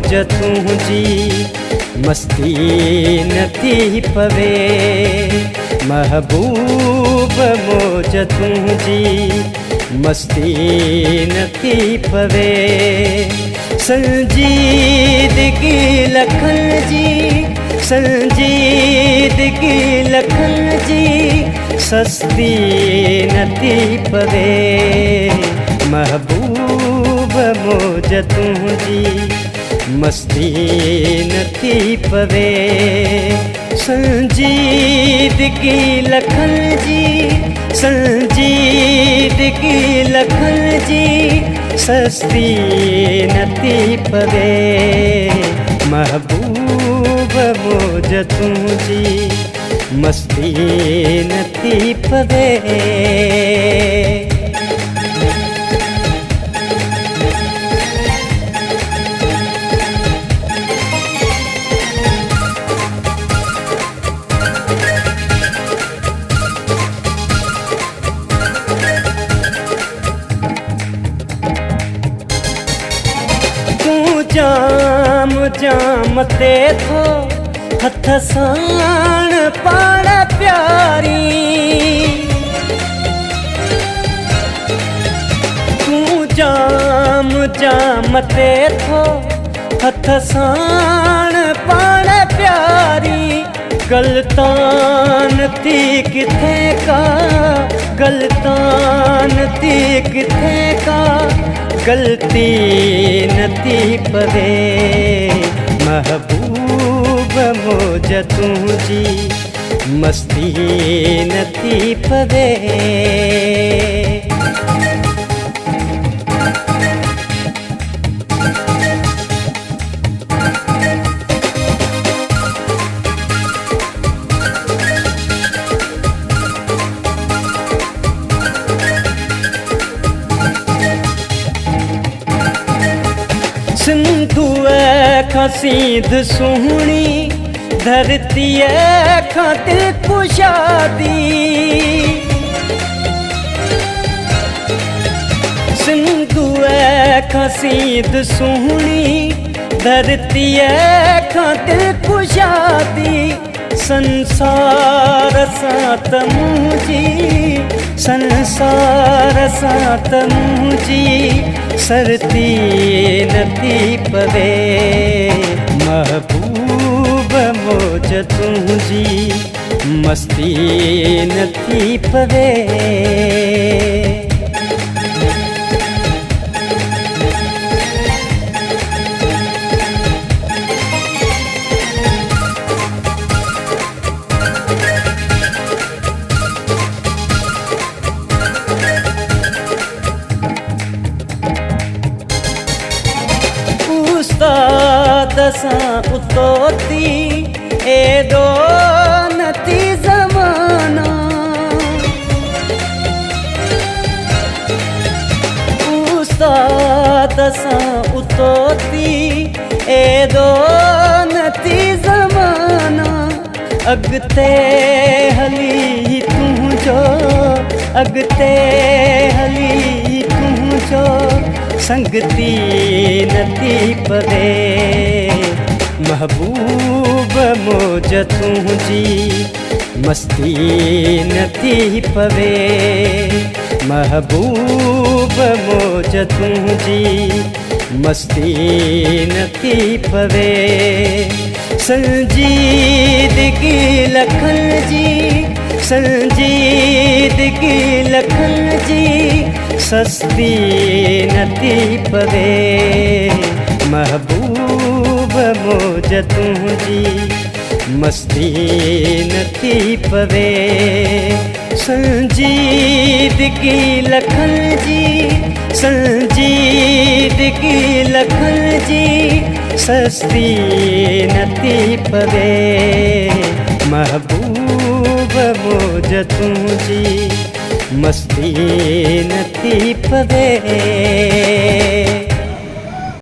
मौज तुंहिंजी मस्ती नथी पवे। महबूब मौज तुंहिंजी मस्ती नथी पवे। संजीदगी लखन जी, संजीदगी लखन जी सस्ती नथी पवे। महबूब मौज तुंहिंजी मस्ती नथी पवे। संजीदगी लखन जी, संजीदगी लखन जी सस्ती नथी पवे। महबूब मौज तुंहिंजी मस्ती नथी पवे। जाम जाम ते थो हथ साण पाण प्यारी। तू जाम जाम ते थो हथ साण पाण प्यारी। गलतान थी किथे का, गलतान थी किथे का गलती नथी पवे। महबूब मौज तुंहिंजी मस्ती नथी पवे। सिंधु खां सीध सुहणी धरती खां दिल कुशादी। सिंधु खां सीध सुहणी धरती खां दिल कुशादी। संसार सां त मुंहिंजी, संसार सां त मुंहिंजी सरती नथी पवे। महबूब मौज तुंहिंजी मस्ती नथी पवे। उस्ताद सां उतोती एॾो नथी ज़माना। उस्ताद सां उतोती एॾो नथी ज़माना। अॻिते हली तुंहिंजो, अॻिते हली तुंहिंजो संगती नथी पवे। महबूब मौज तुंहिंजी मस्ती नथी पवे। महबूब मौज तुंहिंजी मस्ती नथी पवे। संजीदगी लखन जी, संजीदगी लखन जी सस्ती नथी पवे। महबूब मौज तुंहिंजी मस्ती नथी पवे। संजीदगी लखन जी, संजीदगी लखन जी सस्ती नथी पवे। महबूब मौज तुंहिंजी मस्ती नथी पवे।